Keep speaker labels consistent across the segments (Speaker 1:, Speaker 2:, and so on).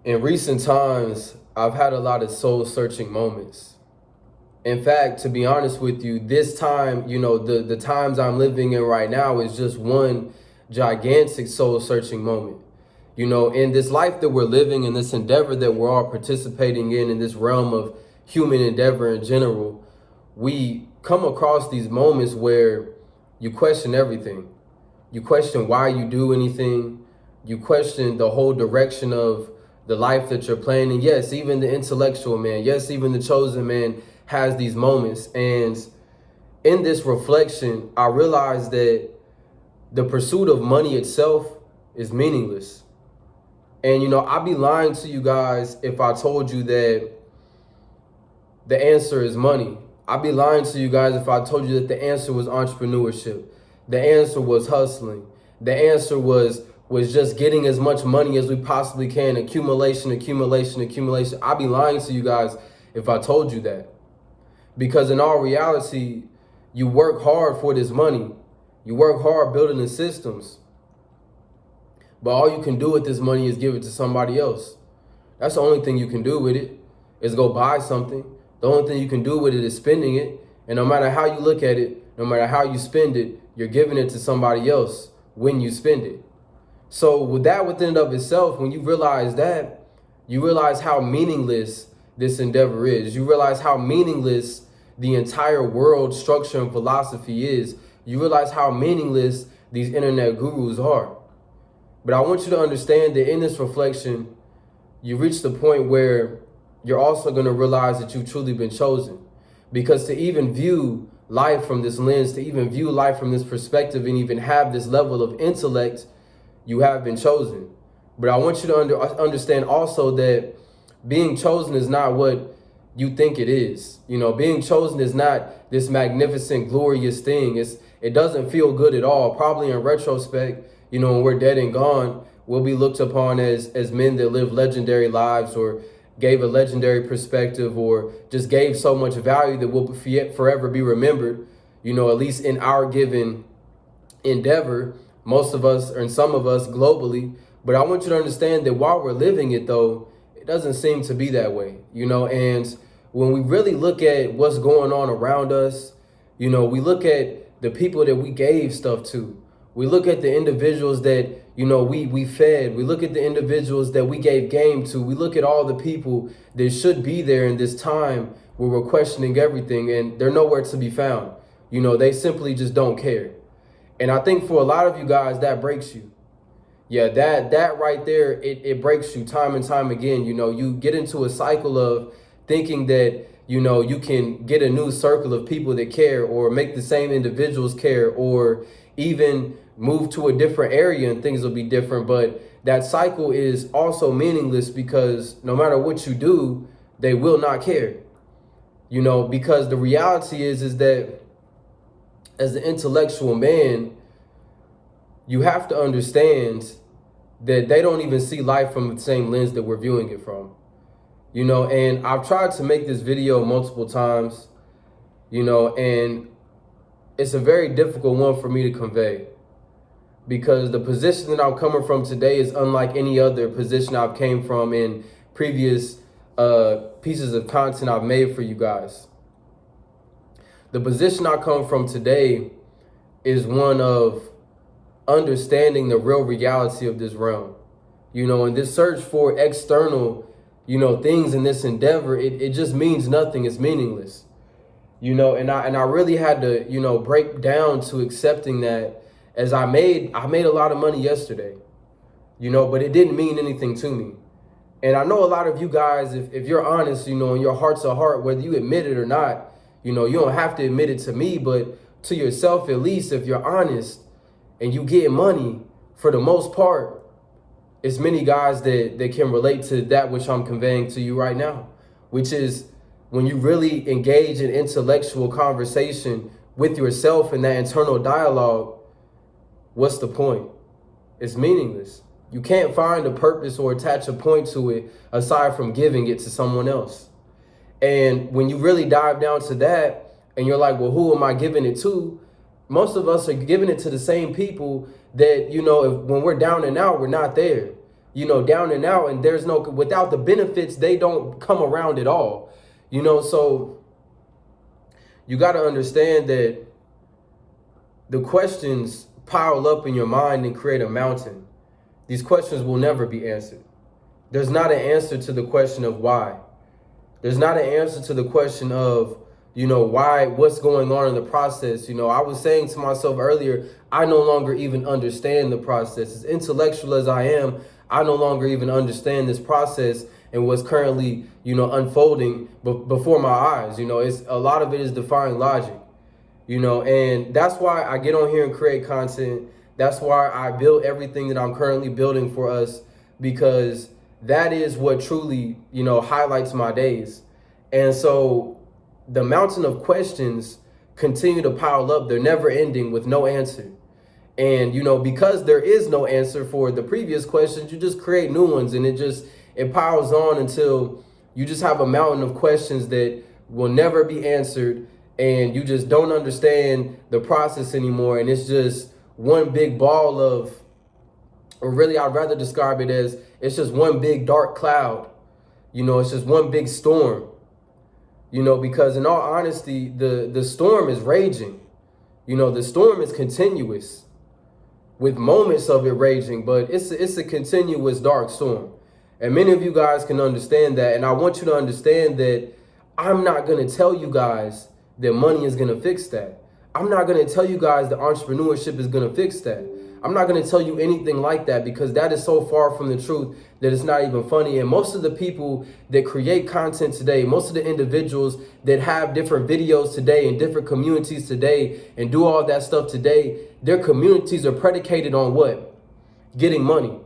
Speaker 1: In recent times, I've had a lot of soul searching moments. In fact, to be honest with you, this time, the times I'm living in right now is just one gigantic soul searching moment. In this life that we're living, in this endeavor that we're all participating in this realm of human endeavor in general, we come across these moments where you question everything. You question why you do anything. You question the whole direction of the life that you're planning. Yes, even the intellectual man, yes, even the chosen man has these moments. And in this reflection, I realized that the pursuit of money itself is meaningless. And, I'd be lying to you guys if I told you that the answer is money. I'd be lying to you guys if I told you that the answer was entrepreneurship. The answer was hustling. The answer was just getting as much money as we possibly can, accumulation. I'd be lying to you guys if I told you that. Because in all reality, you work hard for this money. You work hard building the systems. But all you can do with this money is give it to somebody else. That's the only thing you can do with it, is go buy something. The only thing you can do with it is spending it. And no matter how you look at it, no matter how you spend it, you're giving it to somebody else when you spend it. So with that within and of itself, when you realize that, you realize how meaningless this endeavor is. You realize how meaningless the entire world structure and philosophy is. You realize how meaningless these internet gurus are. But I want you to understand that in this reflection, you reach the point where you're also going to realize that you've truly been chosen. Because to even view life from this lens, to even view life from this perspective, and even have this level of intellect, you have been chosen. But I want you to understand also that being chosen is not what you think it is. Being chosen is not this magnificent, glorious thing. It doesn't feel good at all. Probably in retrospect, when we're dead and gone, we'll be looked upon as men that live legendary lives, or gave a legendary perspective, or just gave so much value that will forever be remembered, at least in our given endeavor, most of us, and some of us globally. But I want you to understand that while we're living it, though, it doesn't seem to be that way, and when we really look at what's going on around us, we look at the people that we gave stuff to. We look at the individuals that, we fed. We look at the individuals that we gave game to. We look at all the people that should be there in this time where we're questioning everything, and they're nowhere to be found. They simply just don't care. And I think for a lot of you guys, that breaks you. Yeah, that right there, it breaks you time and time again. You get into a cycle of thinking that, you can get a new circle of people that care, or make the same individuals care, or even move to a different area and things will be different. But that cycle is also meaningless, because no matter what you do, they will not care. Because the reality is that as an intellectual man, you have to understand that they don't even see life from the same lens that we're viewing it from. And I've tried to make this video multiple times, and it's a very difficult one for me to convey, because the position that I'm coming from today is unlike any other position I've came from in previous pieces of content I've made for you guys. The position I come from today is one of understanding the real reality of this realm. And this search for external, things in this endeavor, it just means nothing. It's meaningless. And I really had to, break down to accepting that, as I made a lot of money yesterday, but it didn't mean anything to me. And I know a lot of you guys, if you're honest, in your heart's a heart, whether you admit it or not, you don't have to admit it to me, but to yourself at least, if you're honest and you get money, for the most part, it's many guys that can relate to that which I'm conveying to you right now, which is when you really engage in intellectual conversation with yourself and that internal dialogue, what's the point? It's meaningless. You can't find a purpose or attach a point to it aside from giving it to someone else. And when you really dive down to that and you're like, well, who am I giving it to? Most of us are giving it to the same people that, when we're down and out, we're not there. down and out, and there's no, without the benefits, they don't come around at all. So you got to understand that the questions pile up in your mind and create a mountain. These questions will never be answered. There's not an answer to the question of why. There's not an answer to the question of, why, what's going on in the process. I was saying to myself earlier, I no longer even understand the process. As intellectual as I am, I no longer even understand this process and what's currently, unfolding before my eyes. It's a lot of it is defying logic, and that's why I get on here and create content. That's why I build everything that I'm currently building for us, because that is what truly, highlights my days. And so the mountain of questions continue to pile up. They're never ending with no answer. And, because there is no answer for the previous questions, you just create new ones, and it piles on until you just have a mountain of questions that will never be answered, and you just don't understand the process anymore. And it's just one big ball of, or really I'd rather describe it as, it's just one big dark cloud. It's just one big storm. Because in all honesty, the storm is raging. The storm is continuous, with moments of it raging, but it's a continuous dark storm. And many of you guys can understand that. And I want you to understand that I'm not going to tell you guys that money is going to fix that. I'm not going to tell you guys that entrepreneurship is going to fix that. I'm not going to tell you anything like that, because that is so far from the truth that it's not even funny. And most of the people that create content today, most of the individuals that have different videos today and different communities today and do all that stuff today, their communities are predicated on what? Getting money.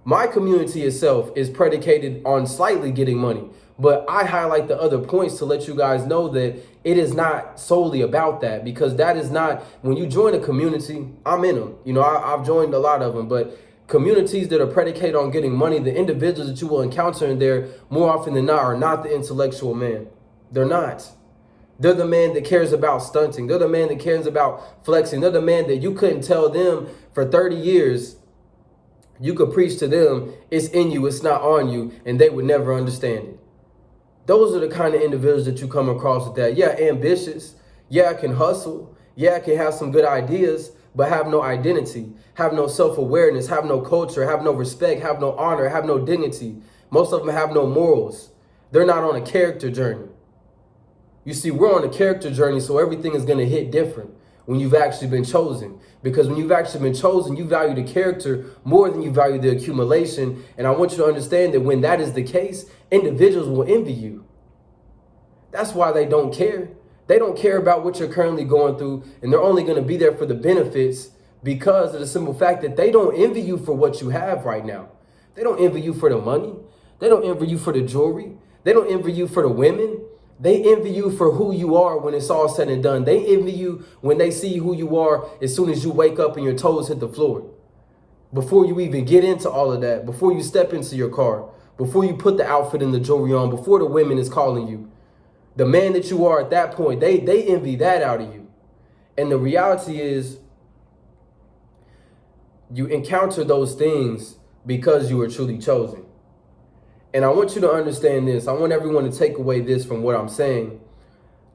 Speaker 1: My community itself is predicated on slightly getting money, but I highlight the other points to let you guys know that it is not solely about that, because that is not, when you join a community, I'm in them. I've joined a lot of them, but communities that are predicated on getting money, the individuals that you will encounter in there more often than not are not the intellectual man. They're not. They're the man that cares about stunting. They're the man that cares about flexing. They're the man that you couldn't tell them for 30 years. You could preach to them, it's in you, it's not on you, and they would never understand it. Those are the kind of individuals that you come across with that. Yeah, ambitious. Yeah, I can hustle. Yeah, I can have some good ideas, but have no identity, have no self-awareness, have no culture, have no respect, have no honor, have no dignity. Most of them have no morals. They're not on a character journey. You see, we're on a character journey, so everything is going to hit different when you've actually been chosen. Because when you've actually been chosen, you value the character more than you value the accumulation. And I want you to understand that when that is the case, individuals will envy you. That's why they don't care. They don't care about what you're currently going through, and they're only going to be there for the benefits, because of the simple fact that they don't envy you for what you have right now. They don't envy you for the money. They don't envy you for the jewelry. They don't envy you for the women. They envy you for who you are when it's all said and done. They envy you when they see who you are as soon as you wake up and your toes hit the floor. Before you even get into all of that, before you step into your car, before you put the outfit and the jewelry on, before the women is calling you, the man that you are at that point, they envy that out of you. And the reality is, you encounter those things because you were truly chosen. And I want you to understand this. I want everyone to take away this from what I'm saying.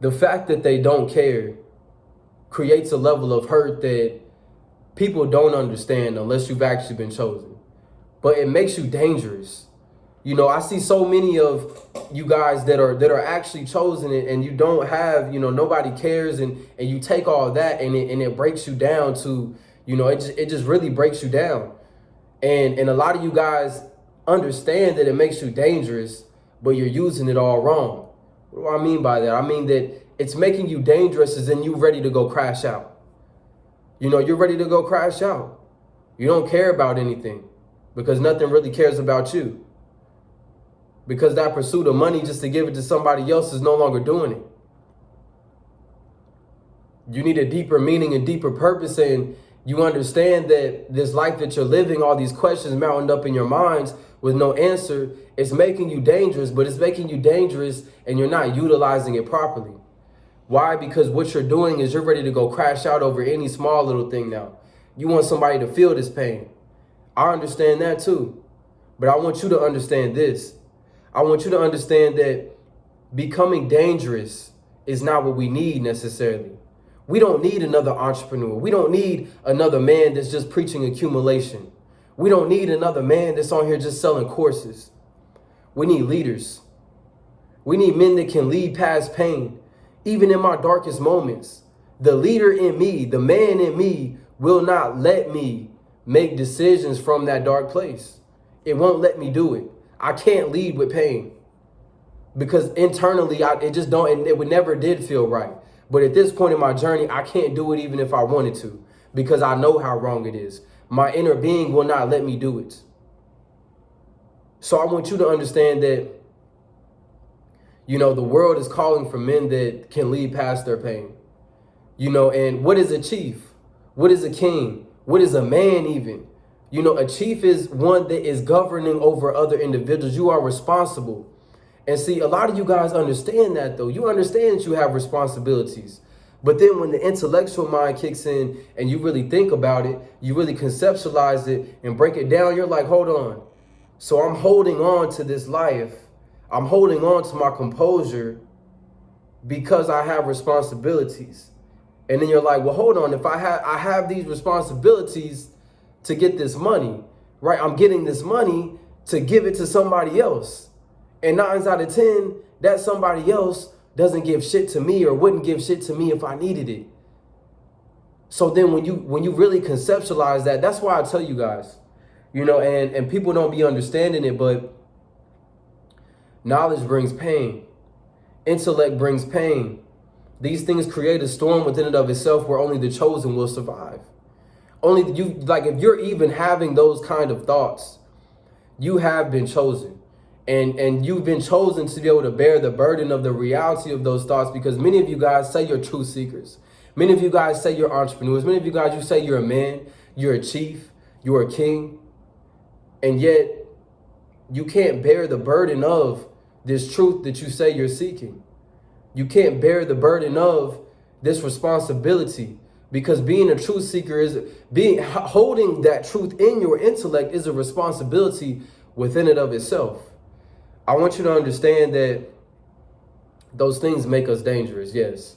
Speaker 1: The fact that they don't care creates a level of hurt that people don't understand unless you've actually been chosen. But it makes you dangerous. I see so many of you guys that are actually chosen, and you don't have, nobody cares, and you take all that and it breaks you down to, it just really breaks you down. And a lot of you guys understand that it makes you dangerous, but you're using it all wrong. What do I mean by that? I mean that it's making you dangerous as in you ready to go crash out. You're ready to go crash out. You don't care about anything because nothing really cares about you. Because that pursuit of money just to give it to somebody else is no longer doing it. You need a deeper meaning and deeper purpose, and you understand that this life that you're living, all these questions mounting up in your minds with no answer, it's making you dangerous, but it's making you dangerous and you're not utilizing it properly. Why? Because what you're doing is you're ready to go crash out over any small little thing now. You want somebody to feel this pain. I understand that too. But I want you to understand this. I want you to understand that becoming dangerous is not what we need necessarily. We don't need another entrepreneur. We don't need another man that's just preaching accumulation. We don't need another man that's on here just selling courses. We need leaders. We need men that can lead past pain. Even in my darkest moments, the leader in me, the man in me will not let me make decisions from that dark place. It won't let me do it. I can't lead with pain because internally it would never did feel right. But at this point in my journey, I can't do it even if I wanted to because I know how wrong it is. My inner being will not let me do it. So I want you to understand that, the world is calling for men that can lead past their pain. And what is a chief? What is a king? What is a man even? A chief is one that is governing over other individuals. You are responsible. And see, a lot of you guys understand that though. You understand that you have responsibilities. But then when the intellectual mind kicks in and you really think about it, you really conceptualize it and break it down, you're like, hold on. So I'm holding on to this life. I'm holding on to my composure because I have responsibilities. And then you're like, well, hold on. If I have these responsibilities to get this money, right? I'm getting this money to give it to somebody else. And 9 out of 10, that somebody else doesn't give shit to me or wouldn't give shit to me if I needed it. So then when you really conceptualize that, that's why I tell you guys, and people don't be understanding it, but knowledge brings pain. Intellect brings pain. These things create a storm within and of itself where only the chosen will survive. Only you, like if you're even having those kind of thoughts, you have been chosen. And you've been chosen to be able to bear the burden of the reality of those thoughts because many of you guys say you're truth seekers. Many of you guys say you're entrepreneurs. Many of you guys, you say you're a man, you're a chief, you're a king. And yet you can't bear the burden of this truth that you say you're seeking. You can't bear the burden of this responsibility because being a truth seeker holding that truth in your intellect is a responsibility within and of itself. I want you to understand that those things make us dangerous, yes.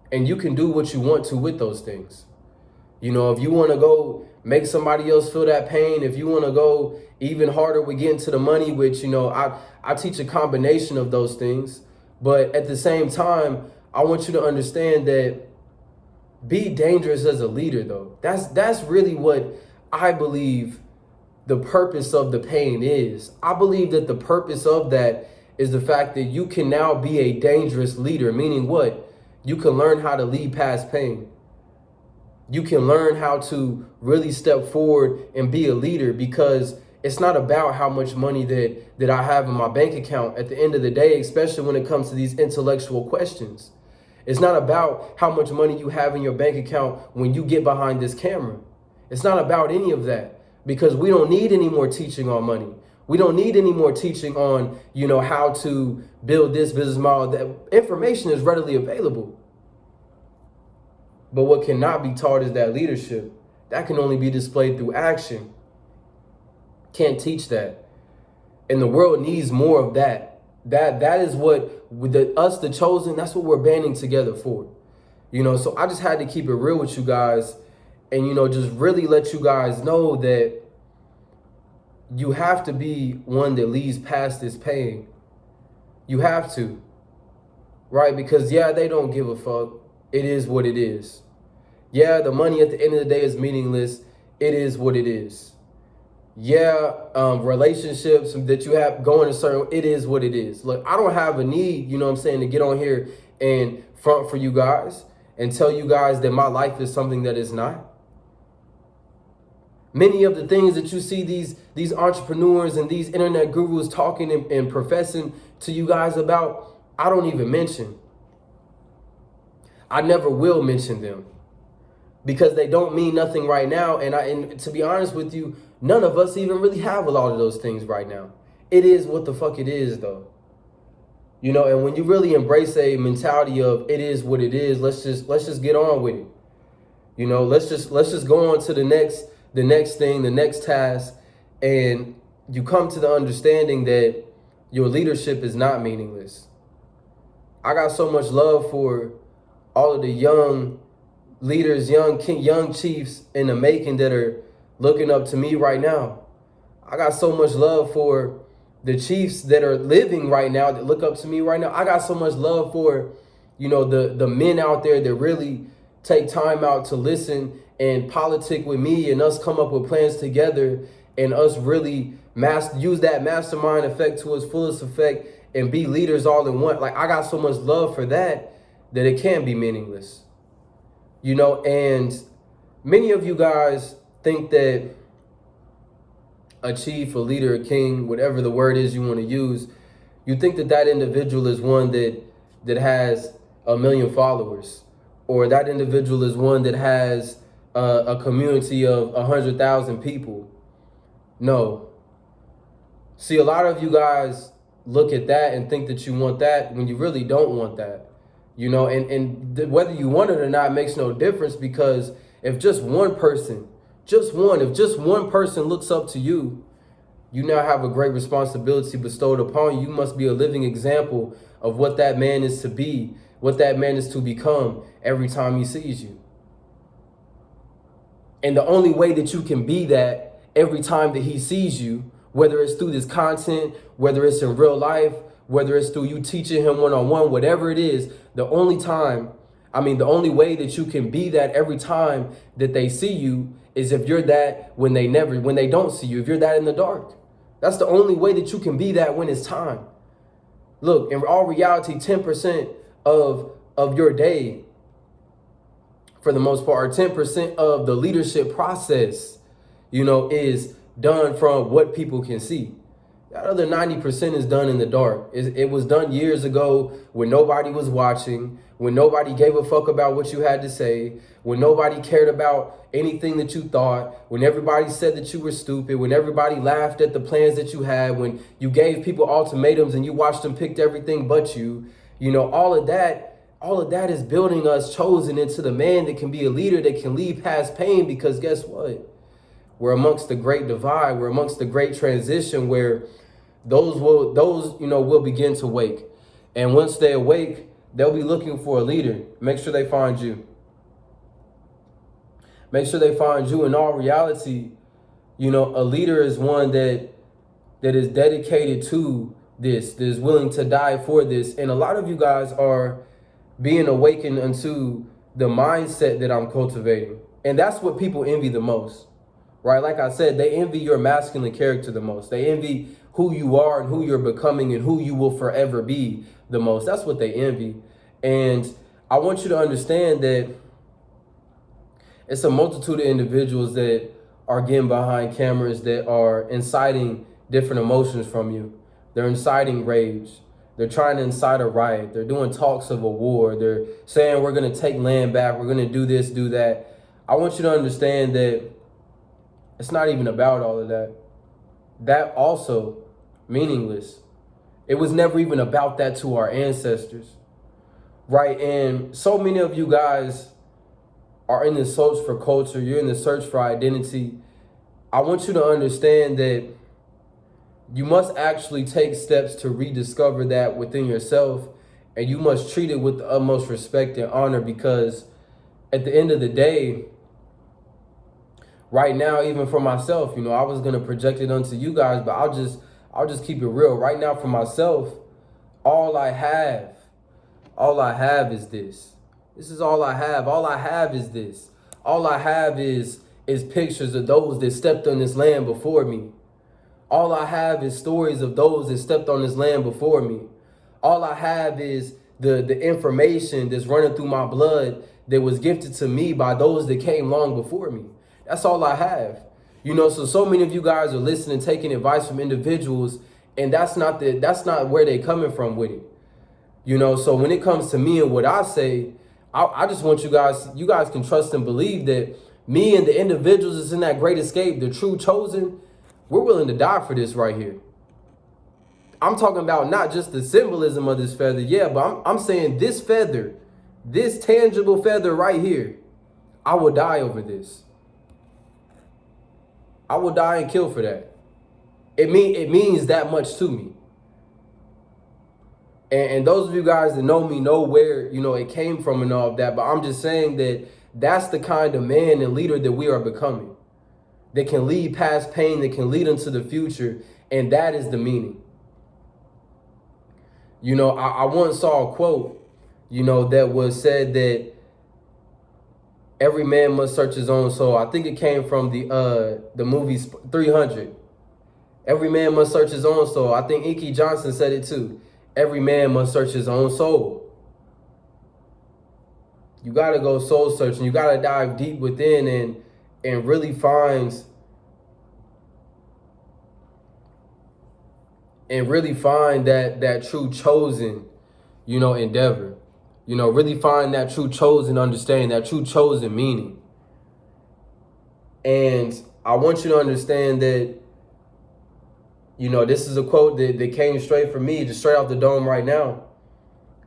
Speaker 1: And you can do what you want to with those things. If you want to go make somebody else feel that pain, if you want to go even harder with getting to the money, which, I teach a combination of those things. But at the same time, I want you to understand that be dangerous as a leader, though. That's really what I believe the purpose of the pain is. I believe that the purpose of that is the fact that you can now be a dangerous leader, meaning what? You can learn how to lead past pain. You can learn how to really step forward and be a leader because it's not about how much money that I have in my bank account at the end of the day, especially when it comes to these intellectual questions. It's not about how much money you have in your bank account when you get behind this camera. It's not about any of that. Because we don't need any more teaching on money. We don't need any more teaching on, how to build this business model. That information is readily available. But what cannot be taught is that leadership. That can only be displayed through action. Can't teach that. And the world needs more of that. That is what, us, the chosen, that's what we're banding together for. So I just had to keep it real with you guys. And, just really let you guys know that you have to be one that leads past this pain. You have to. Right? Because, they don't give a fuck. It is what it is. The money at the end of the day is meaningless. It is what it is. Relationships that you have going a certain, it is what it is. Look, I don't have a need, to get on here and front for you guys and tell you guys that my life is something that is not. Many of the things that you see these entrepreneurs and these internet gurus talking and professing to you guys about, I don't even mention. I never will mention them because they don't mean nothing right now. And to be honest with you, none of us even really have a lot of those things right now. It is what the fuck it is, though. And when you really embrace a mentality of it is what it is, let's just get on with it. Let's just go on to the next thing, the next task. And you come to the understanding that your leadership is not meaningless. I got so much love for all of the young leaders, young chiefs in the making that are looking up to me right now. I got so much love for the chiefs that are living right now that look up to me right now. I got so much love for, the men out there that really take time out to listen and politic with me and us come up with plans together and us really use that mastermind effect to its fullest effect and be leaders all in one. Like, I got so much love for that it can be meaningless. And many of you guys think that a chief, a leader, a king, whatever the word is you want to use, you think that individual is one that has 1 million followers, or that individual is one that has a community of 100,000 people. No. See, a lot of you guys look at that and think that you want that when you really don't want that. And whether you want it or not makes no difference, because if just one person looks up to you, you now have a great responsibility bestowed upon you. You must be a living example of what that man is to be, what that man is to become every time he sees you. And the only way that you can be that every time that he sees you, whether it's through this content, whether it's in real life, whether it's through you teaching him one-on-one, whatever it is, the only way that you can be that every time that they see you is if you're that when they don't see you, if you're that in the dark. That's the only way that you can be that when it's time. Look, in all reality, 10% of your day, for the most part, 10% of the leadership process, is done from what people can see. That other 90% is done in the dark. It was done years ago when nobody was watching, when nobody gave a fuck about what you had to say, when nobody cared about anything that you thought, when everybody said that you were stupid, when everybody laughed at the plans that you had, when you gave people ultimatums and you watched them pick everything but you. All of that is building us chosen into the man that can be a leader, that can lead past pain, because guess what? We're amongst the great divide. We're amongst the great transition where those will begin to wake. And once they awake, they'll be looking for a leader. Make sure they find you. Make sure they find you. In all reality, a leader is one that is dedicated to this, that is willing to die for this. And a lot of you guys are being awakened unto the mindset that I'm cultivating. And that's what people envy the most, right? Like I said, they envy your masculine character the most. They envy who you are and who you're becoming and who you will forever be the most. That's what they envy. And I want you to understand that it's a multitude of individuals that are getting behind cameras that are inciting different emotions from you. They're inciting rage. They're trying to incite a riot. They're doing talks of a war. They're saying we're going to take land back. We're going to do this, do that. I want you to understand that it's not even about all of that. That also meaningless. It was never even about that to our ancestors, right? And so many of you guys are in the search for culture. You're in the search for identity. I want you to understand that you must actually take steps to rediscover that within yourself, and you must treat it with the utmost respect and honor, because at the end of the day, right now, even for myself, I was going to project it onto you guys, but I'll just keep it real. Right now for myself, all I have is this. This is all I have. All I have is this. All I have is pictures of those that stepped on this land before me. All I have is stories of those that stepped on this land before me. All I have is the information that's running through my blood that was gifted to me by those that came long before me. That's all I have. So many of you guys are listening, taking advice from individuals, and that's not where they're coming from with it. So when it comes to me and what I say, I just want you guys can trust and believe that me and the individuals that's in that great escape, the true chosen, we're willing to die for this right here. I'm talking about not just the symbolism of this feather, but I'm saying this feather, this tangible feather right here, I will die over this. I will die and kill for that. It means that much to me. And those of you guys that know me know where, you know, it came from and all of that. But I'm just saying that that's the kind of man and leader that we are becoming. That can lead past pain, that can lead into the future. And that is the meaning. You know, I once saw a quote, you know, that was said that every man must search his own soul. I think it came from the movie 300. Every man must search his own soul. I think Inky Johnson said it too. Every man must search his own soul. You got to go soul searching. You got to dive deep within and really find that true chosen, you know, endeavor. You know, really find that true chosen understanding, that true chosen meaning. And I want you to understand that, you know, this is a quote that came straight from me, just straight off the dome right now.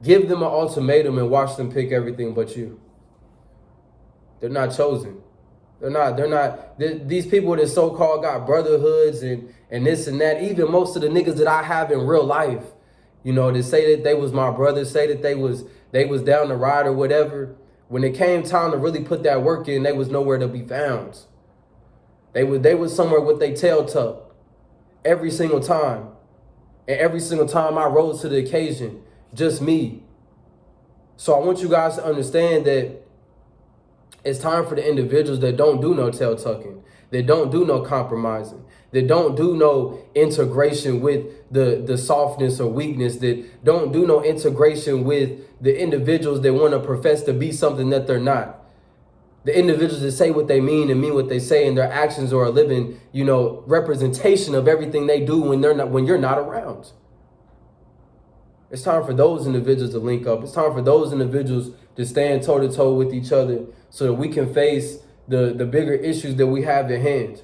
Speaker 1: Give them an ultimatum and watch them pick everything but you. They're not chosen. These people that so-called got brotherhoods and this and that, even most of the niggas that I have in real life, you know, that say that they was my brothers, say that they was down the ride or whatever. When it came time to really put that work in, they was nowhere to be found. They was somewhere with their tail tucked every single time. And every single time I rose to the occasion, just me. So I want you guys to understand that it's time for the individuals that don't do no tail tucking, that don't do no compromising, that don't do no integration with the softness or weakness, that don't do no integration with the individuals that want to profess to be something that they're not. The individuals that say what they mean and mean what they say, and their actions are a living, you know, representation of everything they do when you're not around. It's time for those individuals to link up. It's time for those individuals to stand toe to toe with each other so that we can face the bigger issues that we have at hand.